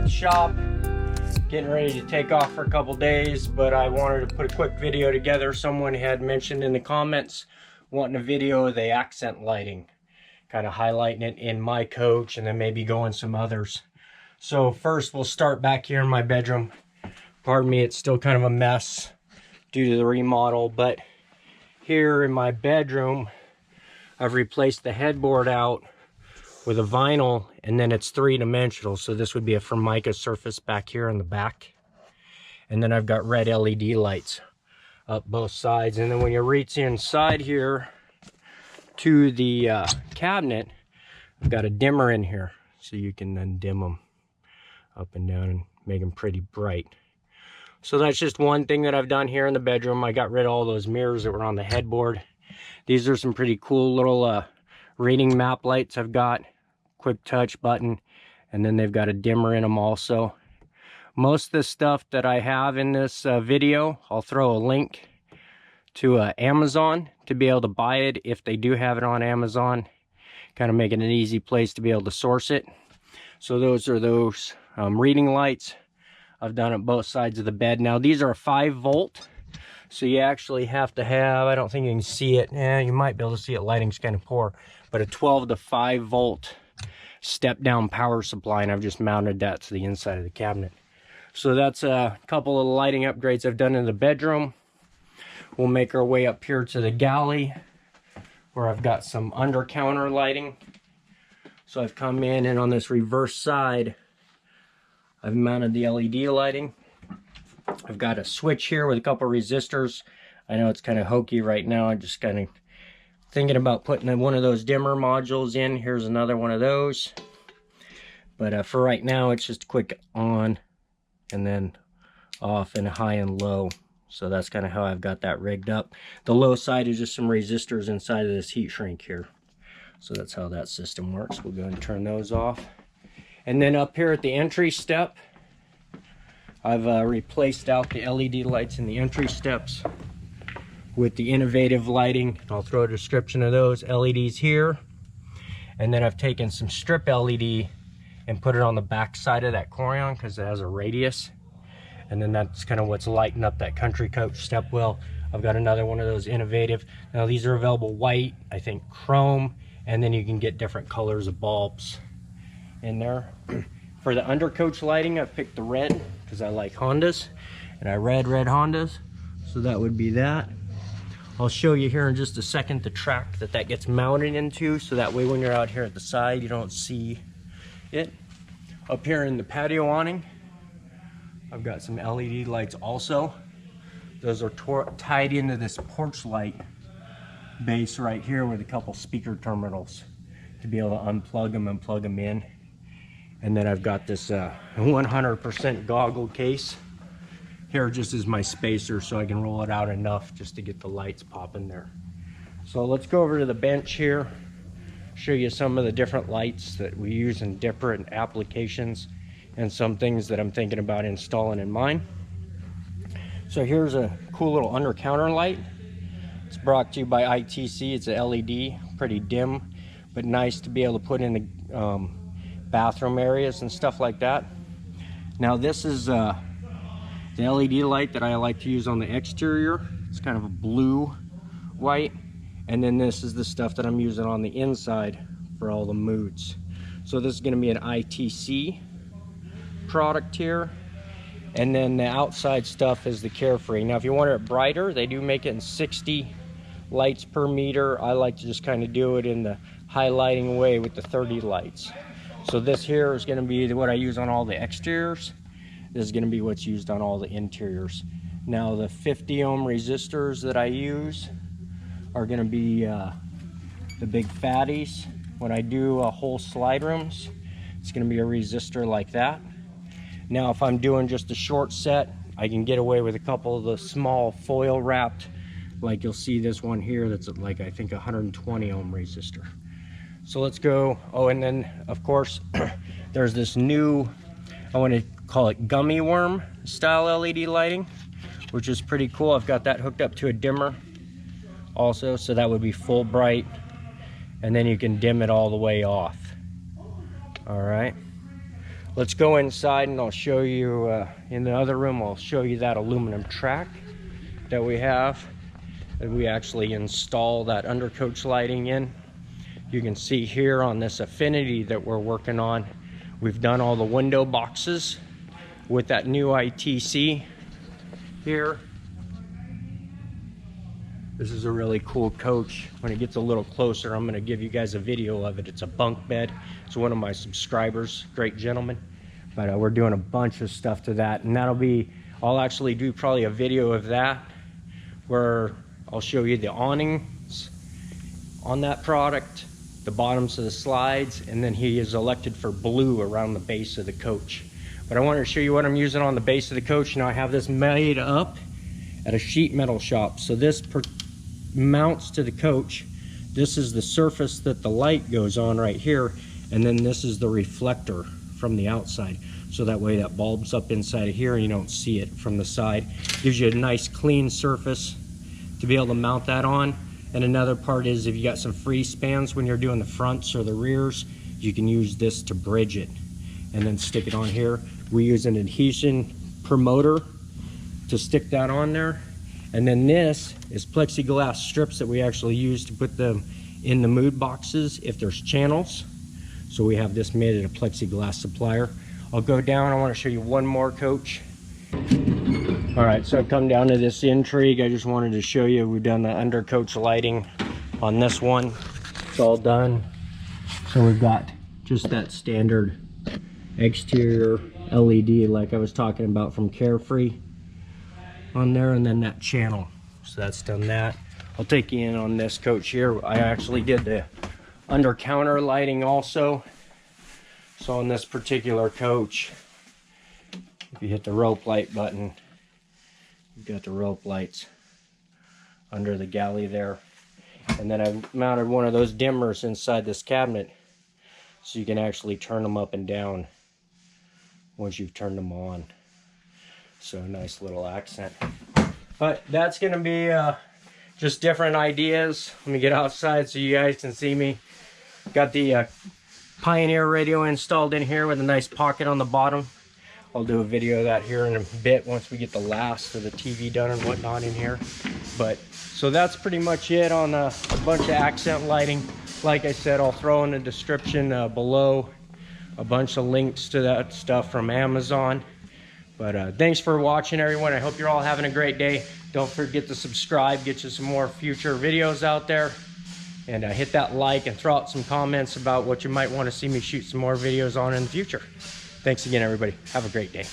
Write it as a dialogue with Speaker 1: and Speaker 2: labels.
Speaker 1: the shop, getting ready to take off for a couple days, but I wanted to put a quick video together. Someone had mentioned in the comments wanting a video of the accent lighting, kind of highlighting it in my coach and then maybe going some others. So first we'll start back here in my bedroom. Pardon me, it's still kind of a mess due to the remodel, but here in my bedroom I've replaced the headboard out with a vinyl, and then it's three-dimensional, so this would be a Formica surface back here in the back. And then I've got red LED lights up both sides. And then when you reach inside here to the cabinet, I've got a dimmer in here, so you can then dim them up and down and make them pretty bright. So that's just one thing that I've done here in the bedroom. I got rid of all those mirrors that were on the headboard. These are some pretty cool little reading map lights I've got. Quick touch button, and then they've got a dimmer in them also. Most of the stuff that I have in this video, I'll throw a link to Amazon to be able to buy it if they do have it on Amazon. Kind of making an easy place to be able to source it. So those are those reading lights I've done at both sides of the bed. Now these are a 5-volt, so you actually have to have, I don't think you can see it, you might be able to see it, lighting's kind of poor, but a 12 to 5-volt step down power supply, and I've just mounted that to the inside of the cabinet. So that's a couple of lighting upgrades I've done in the bedroom. We'll make our way up here to the galley, where I've got some under counter lighting. So I've come in, and on this reverse side I've mounted the LED lighting. I've got a switch here with a couple resistors. I know it's kind of hokey right now. I'm just kind of thinking about putting one of those dimmer modules in. Here's another one of those. But for right now, it's just a quick on and then off and high and low. So that's kind of how I've got that rigged up. The low side is just some resistors inside of this heat shrink here. So that's how that system works. We'll go ahead and turn those off. And then up here at the entry step, I've replaced out the LED lights in the entry steps with the innovative lighting. I'll throw a description of those LEDs here. And then I've taken some strip LED and put it on the back side of that Corian because it has a radius. And then that's kind of what's lighting up that country coach step wheel. I've got another one of those innovative. Now these are available white, I think chrome, and then you can get different colors of bulbs in there. For the undercoach lighting, I've picked the red because I like Hondas, and I red Hondas, so that would be that. I'll show you here in just a second the track that gets mounted into, so that way when you're out here at the side you don't see it. Up here in the patio awning, I've got some LED lights also. Those are tied into this porch light base right here with a couple speaker terminals to be able to unplug them and plug them in. And then I've got this 100% goggle case here just as my spacer, so I can roll it out enough just to get the lights popping there. So let's go over to the bench here, show you some of the different lights that we use in different applications and some things that I'm thinking about installing in mine. So here's a cool little under counter light. It's brought to you by ITC. It's a LED, pretty dim, but nice to be able to put in the bathroom areas and stuff like that. Now this is the LED light that I like to use on the exterior. It's kind of a blue white, and then this is the stuff that I'm using on the inside for all the moods. So this is going to be an ITC product here, and then the outside stuff is the Carefree. Now if you want it brighter, they do make it in 60 lights per meter. I like to just kind of do it in the highlighting way with the 30 lights. So this here is going to be what I use on all the exteriors. This is going to be what's used on all the interiors. Now the 50 ohm resistors that I use are going to be the big fatties. When I do whole slide rooms, it's going to be a resistor like that. Now if I'm doing just a short set, I can get away with a couple of the small foil wrapped, like you'll see this one here that's like I think 120 ohm resistor. So let's go. Oh, and then of course there's this new, I want to call it gummy worm style LED lighting, which is pretty cool. I've got that hooked up to a dimmer also, so that would be full bright, and then you can dim it all the way off. All right, let's go inside and I'll show you, in the other room, I'll show you that aluminum track that we have. And we actually install that undercoach lighting in. You can see here on this Affinity that we're working on, we've done all the window boxes with that new ITC here. This is a really cool coach. When it gets a little closer, I'm gonna give you guys a video of it. It's a bunk bed. It's one of my subscribers, great gentleman. But we're doing a bunch of stuff to that, and that'll be, I'll actually do probably a video of that where I'll show you the awnings on that product, the bottoms of the slides, and then he is elected for blue around the base of the coach. But I wanted to show you what I'm using on the base of the coach. Now I have this made up at a sheet metal shop. So this mounts to the coach. This is the surface that the light goes on right here, and then this is the reflector from the outside. So that way that bulb's up inside of here and you don't see it from the side. Gives you a nice clean surface to be able to mount that on. And another part is if you got some free spans when you're doing the fronts or the rears, you can use this to bridge it and then stick it on here. We use an adhesion promoter to stick that on there. And then this is plexiglass strips that we actually use to put them in the mood boxes if there's channels. So we have this made at a plexiglass supplier. I'll go down, I want to show you one more coach. All right, so I've come down to this Intrigue. I just wanted to show you, we've done the undercoach lighting on this one. It's all done. So we've got just that standard exterior LED like I was talking about from Carefree on there, and then that channel. So that's done that. I'll take you in on this coach here. I actually did the under counter lighting also. So on this particular coach, if you hit the rope light button, you've got the rope lights under the galley there. And then I've mounted one of those dimmers inside this cabinet so you can actually turn them up and down once you've turned them on. So a nice little accent. But that's gonna be just different ideas. Let me get outside so you guys can see me. Got the Pioneer radio installed in here with a nice pocket on the bottom. I'll do a video of that here in a bit once we get the last of the TV done and whatnot in here. But so that's pretty much it on a bunch of accent lighting. Like I said, I'll throw in the description below a bunch of links to that stuff from Amazon. But thanks for watching, everyone. I hope you're all having a great day. Don't forget to subscribe, get you some more future videos out there. And hit that like and throw out some comments about what you might want to see me shoot some more videos on in the future. Thanks again, everybody. Have a great day.